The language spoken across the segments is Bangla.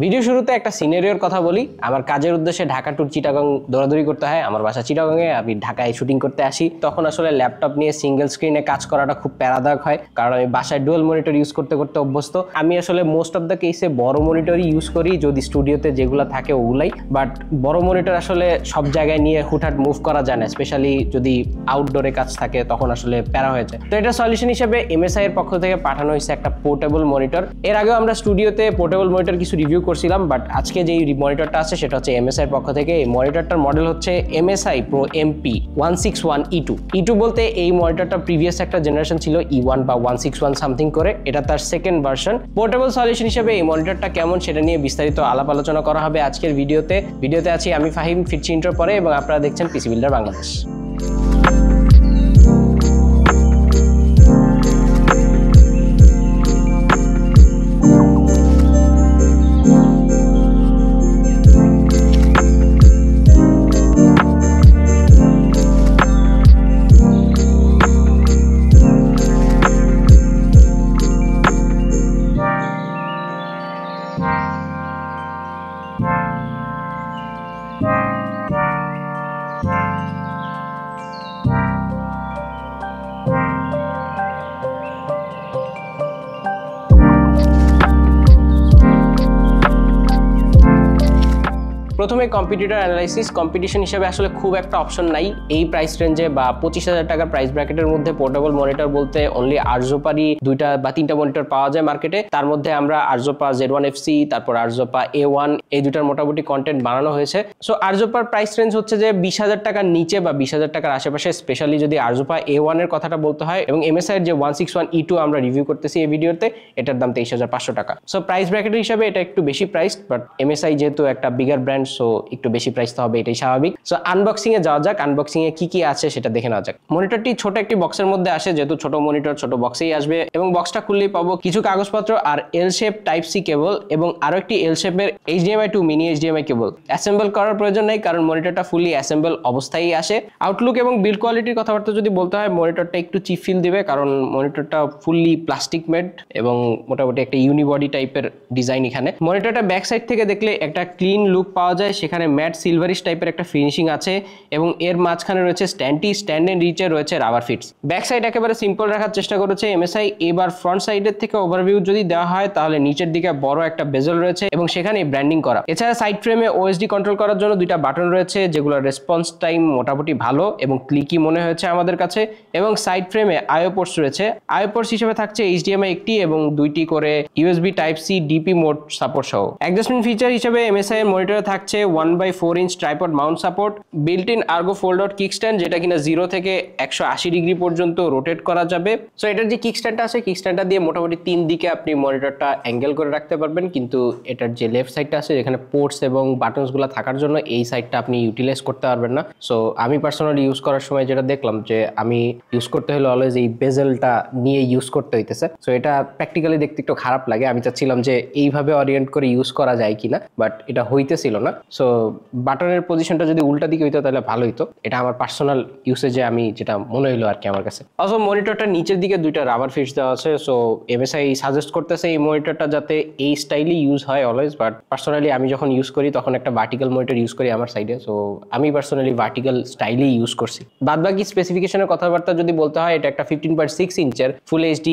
ভিডিও শুরুতে একটা সিনারিওর কথা বলি। আমার কাজের উদ্দেশ্যে ঢাকা টু চিটাগং দৌড়াদৌড়ি করতে হয়। আমার বাসা চিটাগংয়ে, আমি ঢাকায় শুটিং করতে আসি। তখন আসলে ল্যাপটপ নিয়ে সিঙ্গেল স্ক্রিনে কাজ করাটা খুব প্যারাদায়ক হয়, কারণ আমি বাসায় ডুয়াল মনিটর ইউজ করতে করতে অভ্যস্ত। আমি আসলে মোস্ট অফ দ্য কেসে বড় মনিটরই ইউজ করি, যদি স্টুডিওতে যেগুলো থাকে ওগুলাই। বাট বড় মনিটর আসলে সব জায়গায় নিয়ে হুটহাট মুভ করা যায় না, স্পেশালি যদি আউটডোরে কাজ থাকে, তখন আসলে প্যারা হয়ে যায়। তো এটা সলিউশন হিসেবে এমএসআই এর পক্ষ থেকে পাঠানো হয়েছে একটা পোর্টেবল মনিটর। এর আগেও আমরা স্টুডিওতে পোর্টেবল মনিটর কিছু রিভিউ করছিলাম, বাট আজকে যে মনিটরটা আছে সেটা হচ্ছে এমএসআই এর পক্ষ থেকে। এই মনিটরটার মডেল হচ্ছে MSI Pro MP 161E2। E2 বলতে এই মনিটরটা প্রিভিয়াস একটা জেনারেশন ছিল E1 বা 161 সামথিং করে, এটা তার সেকেন্ড ভার্সন। পোর্টেবল সলিউশন হিসেবে এই মনিটরটা কেমন সেটা নিয়ে বিস্তারিত আলাপ আলোচনা করা হবে আজকের ভিডিওতে আছি আমি ফাহিম, ফিরছি ইন্ট্রো পরে, এবং আপনারা দেখছেন পিসি বিল্ডার বাংলাদেশ। প্রথমে কম্পিটিটর অ্যানালাইসিস। কম্পিটিশন হিসেবে আসলে খুব একটা অপশন নাই এই প্রাইস রেঞ্জে বা 25,000 টাকার প্রাইস ব্র্যাকেটের মধ্যে। পোর্টেবল মনিটর বলতে অনলি আরজোপারই 2টা বা 3টা মনিটর পাওয়া যায় মার্কেটে। তার মধ্যে আমরা আরজোপা Z1FC, তারপর আরজোপা A1, এই দুটার মোটামুটি কন্টেন্ট বানানো হয়েছে। সো আরজোপার প্রাইস রেঞ্জ হচ্ছে যে 20,000 টাকার নিচে বা 20,000 টাকার আশেপাশে, স্পেশালি যদি আরজোপা A1 এর কথাটা বলতে হয়। এবং MSI এর যে 161E2 আমরা রিভিউ করতেছি এই ভিডিওতে, এটার দাম 23,500 টাকা। সো প্রাইস ব্র্যাকেটের হিসাবে এটা একটু বেশি প্রাইস, বাট MSI যেহেতু একটা বিগার ব্র্যান্ড, সো একটু বেশি প্রাইস তো হবে, এটাই স্বাভাবিক। সো আনবক্সিং এ যাওয়া যাক। আনবক্সিং এ কি আছে সেটা দেখে নেওয়া যাক। মনিটরটি ছোট একটি বক্সের মধ্যে আসে, যেহেতু ছোট মনিটর ছোট বক্সেই আসবে, এবং বক্সটা খুললেই পাবো কিছু কাগজপত্র আর L shape type C cable, এবং আরো একটি এল শেপের HDMI to mini HDMI cable. Assemble করার প্রয়োজন নেই, কারণ মনিটরটা ফুলি অ্যাসেম্বল অবস্থায় আসে। আউটলুক এবং বিল্ড কোয়ালিটির কথাবার্তা যদি বলতে হয়, মনিটরটা একটু চিপ ফিল দিবে, কারণ মনিটরটা ফুললি প্লাস্টিক মেড এবং মোটামুটি একটা ইউনিবডি টাইপের ডিজাইন এখানে। মনিটরটা ব্যাক সাইড থেকে দেখলে একটা ক্লিন লুক পাওয়া যায়, সেখানে ম্যাট সিলভারিশ টাইপের একটা ফিনিশিং আছে, এবং এর মাঝখানে রয়েছে স্ট্যান্ড এন্ড রিচে রয়েছে রাবার ফিটস। ব্যাক সাইড একেবারে সিম্পল রাখার চেষ্টা করেছে MSI। এবার ফ্রন্ট সাইডের থেকে ওভারভিউ যদি দেওয়া হয়, তাহলে নিচের দিকে বড় একটা বেজেল রয়েছে এবং সেখানে ব্র্যান্ডিং করা। এছাড়া সাইড ফ্রেমে OSD কন্ট্রোল করার জন্য 2টা বাটন রয়েছে, যেগুলোর রেসপন্স টাইম মোটামুটি ভালো এবং ক্লিকি মনে হয়েছে আমাদের কাছে। এবং সাইড ফ্রেমে IO পোর্টস রয়েছে। IO পোর্টস হিসেবে থাকছে HDMI একটি এবং 2টি করে USB Type-C DP mode support সহ। অ্যাডজাস্টমেন্ট ফিচার হিসেবে MSI এর মনিটরে থাকছে 1/4 inch tripod mount support, built in ergo fold out kick stand, যেটা কিনা 0 থেকে 180 ডিগ্রি পর্যন্ত রোটেট করা যাবে। সো এটার যে কিক স্ট্যান্ডটা আছে, কিক স্ট্যান্ডটা দিয়ে মোটামুটি 3 দিকে আপনি মনিটরটা অ্যাঙ্গেল করে রাখতে পারবেন, কিন্তু এটার যে লেফট সাইডটা আছে, যেখানে পোর্টস এবং বাটনসগুলো থাকার জন্য, এই সাইডটা আপনি ইউটিলাইজ করতে পারবেন না। সো আমি পার্সোনালি ইউজ করার সময় যেটা দেখলাম, যে আমি ইউজ করতে হলে অলওয়েজ এই বেজেলটা নিয়ে ইউজ করতে হইতেছে। সো এটা প্র্যাকটিক্যালি দেখতে একটু খারাপ লাগে। আমি চাচ্ছিলাম যে এইভাবে অরিয়েন্ট করে ইউজ করা যায় কিনা, বাট এটা হইতেছিল না। সো বাটনের পজিশনটা যদি উল্টা দিকে হইতো তাহলে ভালো হইতো। এটা আমার পার্সোনাল ইউসেজে আমি যেটা মনে হইলো আর কি আমার কাছে। অলসো মনিটরটা নিচের দিকে 2টা রাবার ফিটস দেওয়া আছে। সো MSI সাজেস্ট করতেছে এই মনিটরটা যাতে এই স্টাইলই ইউজ হয় অলওয়েজ, বাট পার্সোনালি আমি যখন ইউজ করি তখন একটা ভার্টিক্যাল মনিটর ইউজ করি আমার সাইডে। সো আমি পার্সোনালি ভার্টিক্যাল স্টাইলই ইউজ করছি। বাদবাকি স্পেসিফিকেশনের কথাবার্তা যদি বলতে হয়, এটা একটা 15.6 ইঞ্চের ফুল HD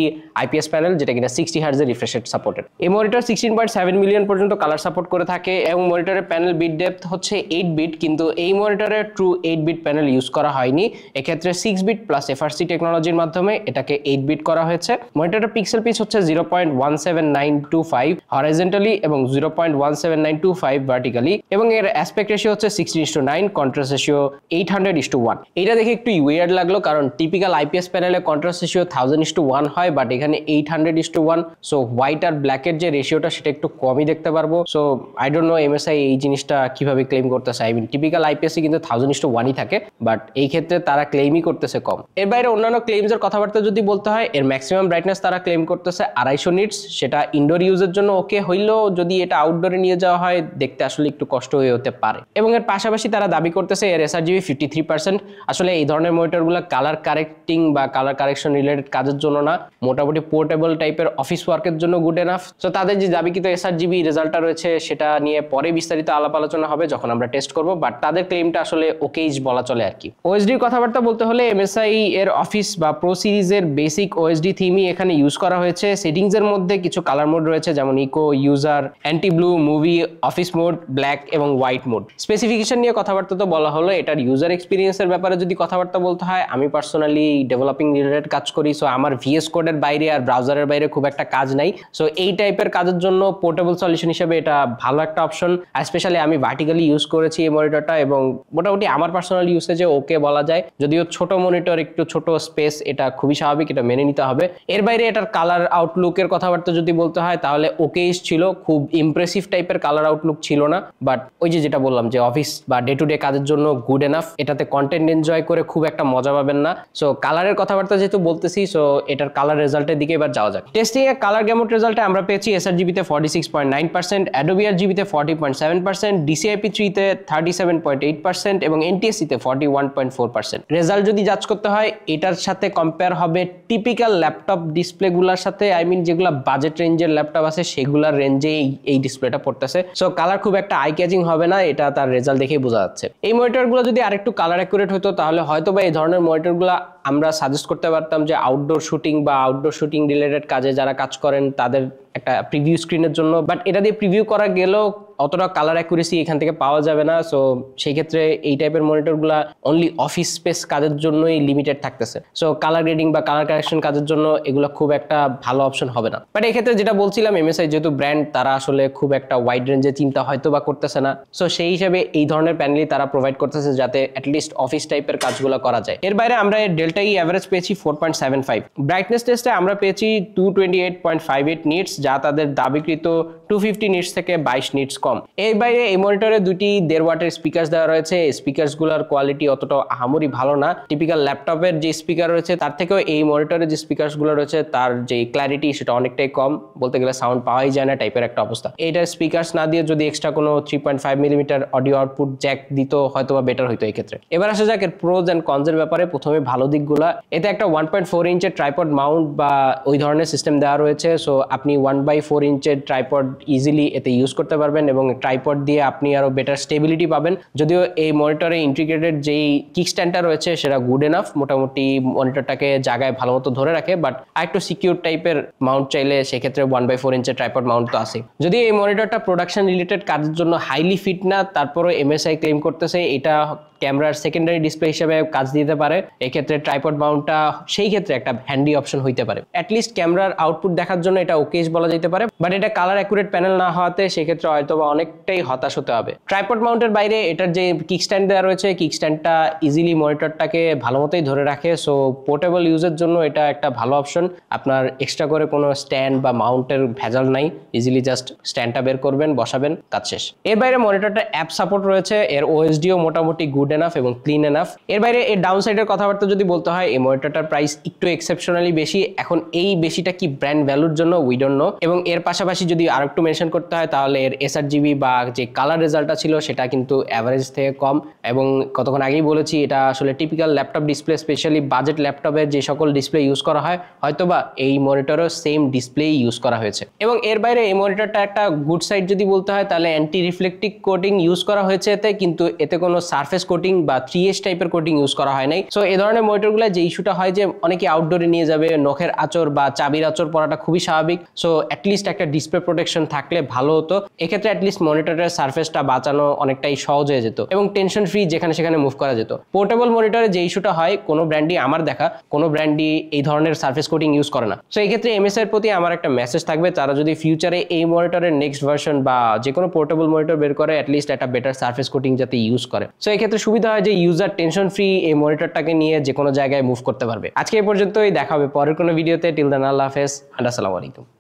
IPS প্যানেল, যেটা কিনা 60 হার্জের রিফ্রেশ রেট সাপোর্টেড। এই মনিটর 16.7 মিলিয়ন পর্যন্ত কালার সাপোর্ট করে থাকে, এবং মনিটরের প্যানেল বিট ডেপথ হচ্ছে 8 বিট, কিন্তু এই মনিটরে ট্রু 8 বিট প্যানেল ইউজ করা হয়নি। এক্ষেত্রে 6 বিট প্লাস FRC টেকনোলজির মাধ্যমে এটাকে 8 বিট করা হয়েছে। মনিটরের পিক্সেল পিচ হচ্ছে 0.17925 হরাইজন্টালি এবং 0.17925 ভার্টিক্যালি, এবং এর অ্যাসপেক্ট রেশিও হচ্ছে 16:9, কন্ট্রাস্ট রেশিও 800:1। এটা দেখে একটু উইয়ার্ড লাগলো, কারণ টিপিক্যাল IPS প্যানেলে কন্ট্রাস্ট রেশিও 1000:1 হয়, বাট এখানে 800:1। সো হোয়াইট আর ব্ল্যাকের যে রেশিওটা, সেটা একটু কমই দেখতে পারবো। So I don't know MSI এই জিনিসটা জিনিসটা কিভাবে ক্লেম করতেছে। আই মিন টিপিক্যাল আইপিএসে কিন্তু 1000:1 থাকে, বাট এই ক্ষেত্রে তারা ক্লেমই করতেছে কম। এর বাইরে অন্যান্য ক্লেমসের কথাবার্তা যদি বলতে হয়, এর ম্যাক্সিমাম ব্রাইটনেস তারা ক্লেম করতেছে 250 নিটস। সেটা ইনডোর ইউজের জন্য ওকে হইলেও যদি এটা আউটডোরে নিয়ে যাওয়া হয় দেখতে আসলে একটু কষ্ট হয়ে হতে পারে। এবং এর পাশাপাশি তারা দাবি করতেছে এর এসআরজিবি 53%। আসলে এই ধরনের মনিটরগুলো কালার কারেক্টিং বা কালার কারেকশন রিলেটেড কাজের জন্য না, মোটামুটি পোর্টেবল টাইপের অফিস ওয়ার্কের জন্য গুড এনাফ। সো তাদের যে দাবিকৃত এসআরজিবি রেজাল্টটা রয়েছে সেটা নিয়ে পরে বিস্তারিত আলাপ আলোচনা হবে যখন আমরা টেস্ট করব, বাট তাদের ক্লেমটা আসলে ওকেইজ বলা চলে আর কি। ওএসডির কথাবার্তা বলতে হলে এমএসআই এর অফিস বা প্রো সিরিজের বেসিক ওএসডি থিমই এখানে ইউজ করা হয়েছে। সেটিংস এর মধ্যে কিছু কালার মোড রয়েছে যেমন eco, user, anti blue, movie, office mode, black এবং হোয়াইট মোড। স্পেসিফিকেশন নিয়ে কথাবার্তা তো বলা হলো, এটার ইউজার এক্সপিরিয়েন্সের ব্যাপারে যদি কথাবার্তা বলতে হয়, আমি পার্সোনালি ডেভেলপিং রিলেটেড কাজ করি, সো আমার ভিএস কোডের বাইরে আর ব্রাউজারের বাইরে খুব একটা কাজ নাই। সো এই টাইপের কাজের জন্য পোর্টেবল সলিউশন হিসেবে এটা ভালো একটা অপশন। স্পেশালি আমি ভার্টিক্যালি ইউজ করেছি এই মনিটরটা এবং মোটামুটি আমার পার্সোনাল ইউসেজে ওকে বলা যায়। যদিও ছোট মনিটর, একটু ছোট স্পেস, এটা খুবই স্বাভাবিক, এটা মেনে নিতে হবে। এর বাইরে এটার কালার আউটলুকের কথাবার্তা যদি বলতে হয় তাহলে ওকেইশ ছিল, খুব ইমপ্রেসিভ টাইপের কালার আউটলুক ছিল না, বাট ওই যেটা বললাম যে অফিস বা ডে টু ডে কাজের জন্য গুড এনাফ। এটাতে কন্টেন্ট এনজয় করে খুব একটা মজা পাবেন না। সো কালারের কথাবার্তা যেহেতু বলতেছি, সো এটার কালার রেজাল্টের দিকে এবার যাওয়া যাক। টেস্টিং এ কালার গ্যামুট রেজাল্টে আমরা পেয়েছি এসআরজিবিতে 46.9%, অ্যাডোবি আরজিবিতে 40.7%, DCI-P3 তে 37.8% এবং NTSC-তে 41.4%। রেজাল্ট যদি জাজ করতে হয় এটার সাথে কম্পেয়ার হবে টিপিক্যাল ল্যাপটপ ডিসপ্লেগুলোর সাথে, আই মিন যেগুলো বাজেট রেঞ্জের ল্যাপটপ আছে সেগুলোর রেঞ্জে এই ডিসপ্লেটা পড়তেছে। সো কালার খুব একটা আই ক্যাচিং হবে না, এটা তার রেজাল্ট দেখেই বোঝা যাচ্ছে। এই মনিটরগুলো যদি আরেকটু কালার অ্যাকুরেট হতো তাহলে হয়তোবা এই ধরনের মনিটরগুলো আমরা সাজেস্ট করতে পারতাম যে আউটডোর শুটিং বা আউটডোর শুটিং রিলেটেড কাজে যারা কাজ করেন তাদের একটা প্রিভিউ স্ক্রিনের জন্য, বাট এটা দিয়ে প্রিভিউ করা গেলেও অতটা কালার অ্যাকুরেসি এখান থেকে পাওয়া যাবে না। সো সেই ক্ষেত্রে এই টাইপের মনিটরগুলো অনলি অফিস স্পেস কাজের জন্যই লিমিটেড থাকতেছে। সো কালার গ্রেডিং বা কালার কারেকশন কাজের জন্য এগুলো খুব একটা ভালো অপশন হবে না। বাট এই ক্ষেত্রে যেটা বলছিলাম, এমএসআই যেহেতু ব্র্যান্ড, তারা আসলে খুব একটা ওয়াইড রেঞ্জে চিন্তা হয়তো বা করতেছে না। সো সেই হিসাবে এই ধরনের প্যানেলই তারা প্রোভাইড করতেছে যাতে অ্যাটলিস্ট অফিস টাইপের কাজগুলো করা যায়। এর বাইরে আমরা এর ডেল্টা ই অ্যাভারেজ পেয়েছি 4.75। ব্রাইটনেস টেস্টে আমরা পেয়েছি 228.58 নিটস, যা তাদের দাবিকৃত 250 নিটস থেকে 22 নিটস কম। এর বাইরে এই মনিটরে দুটি 1.5 ওয়াটের স্পিকার দেওয়া রয়েছে। স্পিকারসগুলোর কোয়ালিটি অতটা আহামরি ভালো না। টিপিক্যাল ল্যাপটপের যে স্পিকার রয়েছে তার থেকেও এই মনিটরের যে স্পিকারসগুলো রয়েছে তার যে ক্ল্যারিটি সেটা অনেকটাই কম, বলতে গেলে সাউন্ড পাওয়াই যায় না টাইপের একটা অবস্থা। এইটার স্পিকারস না দিয়ে যদি এক্সট্রা কোনো 3.5 মিলিমিটার অডিও আউটপুট জ্যাক দিত হয়তো বা বেটার হইতো এই ক্ষেত্রে। এবার আসা যাক এর প্রোজ অ্যান্ড কনসের ব্যাপারে। প্রথমে ভালো দিকগুলা, এতে একটা 1.4 ইঞ্চের ট্রাইপড মাউন্ট বা ওই ধরনের সিস্টেম দেওয়া রয়েছে। সো আপনি 1/4 ইঞ্চের ট্রাইপড ইজিলি এতে ইউজ করতে পারবেন এবং ট্রাইপড দিয়ে আপনি আরো বেটার স্টেবিলিটি পাবেন। যদিও এই মনিটরে ইন্টিগ্রেটেড যেই কিক স্ট্যান্ডটা রয়েছে সেটা গুড এনাফ, মোটামুটি মনিটরটাকে জায়গায় ভালো মতো ধরে রাখে, বাট আরেকটু সিকিউর টাইপের মাউন্ট চাইলে সেক্ষেত্রে 1/4 ইঞ্চের ট্রাইপড মাউন্ট তো আছে। যদি এই মনিটরটা প্রোডাকশন রিলেটেড কাজের জন্য হাইলি ফিট না, তারপরে এমএসআই ক্লেম করতেছে এটা ক্যামেরার সেকেন্ডারি ডিসপ্লে হিসেবে কাজ দিতে পারে। এক্ষেত্রে ট্রাইপড মাউন্টটা সেই ক্ষেত্রে একটা হ্যান্ডি অপশন হইতে পারে। অ্যাটলিস্ট ক্যামেরার আউটপুট দেখার জন্য এটা ওকেজ বলা যেতে পারে, বাট এটা কালার অ্যাকুরেট প্যানেল না হওয়াতে সেক্ষেত্রে হয়তো বা অনেকটাই হতাশ হতে হবে। ট্রাইপড মাউন্টের বাইরে এটার যে কিক স্ট্যান্ড দেওয়া রয়েছে, কিক স্ট্যান্ডটা ইজিলি মনিটরটাকে ভালো মতোই ধরে রাখে। সো পোর্টেবল ইউজের জন্য এটা একটা ভালো অপশন। আপনার এক্সট্রা করে কোনো স্ট্যান্ড বা মাউন্টের ভেজাল নাই, ইজিলি জাস্ট স্ট্যান্ডটা বের করবেন, বসাবেন, কাজ শেষ। এর বাইরে মনিটরটা অ্যাপ সাপোর্ট রয়েছে, এর ওএসডিও মোটামুটি গুড এনাফ এবং ক্লিন এনাফ। এর বাইরে এর ডাউন সাইডের কথাবার্তা যদি বলতে হয়, এই মনিটরটার প্রাইস একটু এক্সেপশনালি বেশি। এখন এই বেশিটা কি ব্র্যান্ড ভ্যালুর জন্য উই ডোন্ট নো। এবং এর পাশাপাশি যদি আরেকটু মেনশন করতে হয় তাহলে এর এসআরজিবি বা যে কালার রেজাল্টটা ছিল সেটা কিন্তু অ্যাভারেজ থেকে কম। এবং কতক্ষণ আগেই বলেছি এটা আসলে typical laptop display, specially budget ল্যাপটপে যে সকল ডিসপ্লে ইউজ করা হয় হয়তোবা এই মনিটরও সেম ডিসপ্লে ইউজ করা হয়েছে। এবং এর বাইরে এই মনিটরটা একটা গুড সাইড যদি বলতে হয় তাহলে অ্যান্টি রিফ্লেক্টিভ কোটিং ইউজ করা হয়েছে এতে, কিন্তু এতে কোনো সারফেস কোটিং বা 3H টাইপের কোটিং ইউজ করা হয় নাই। সো এই ধরনের মনিটরগুলো যে ইস্যুটা হয় যে অনেকে আউটডোরে নিয়ে যাবে, নখের আঁচড় বা চাবির আঁচড় পড়াটা খুবই স্বাভাবিক। সো অ্যাটলিস্ট একটা ডিসপ্লে প্রোটেকশন থাকলে ভালো হতো। এক্ষেত্রে অ্যাটলিস্ট মনিটরের সারফেসটা বাঁচানো অনেকটাই সহজ হয়ে যেত এবং টেনশন ফ্রি যেখানে সেখানে মুভ করা যেত। পোর্টেবল মনিটরে যে ইস্যুটা হয়, কোনো ব্র্যান্ডই আমার দেখা কোনো ব্র্যান্ডই এই ধরনের সারফেস কোটিং ইউজ করে না। সো এই ক্ষেত্রে এমএসআই এর প্রতি আমার একটা মেসেজ থাকবে, তারা যদি ফিউচারে এই মনিটরের নেক্সট ভার্সন বা যে কোনো পোর্টেবল মনিটর বের করে অ্যাটলিস্ট একটা বেটার সারফেস কোটিং যাতে ইউজ করে। সো এই ক্ষেত্রে সুবিধা হয় যে ইউজার টেনশন ফ্রি এই মনিটরটাকে নিয়ে যে কোনো জায়গায় মুভ করতে পারবে। আজকে এই পর্যন্তই, দেখা হবে পরের কোনো ভিডিওতে। টিল দেন আল্লাহ হাফেজ, আসসালামু আলাইকুম।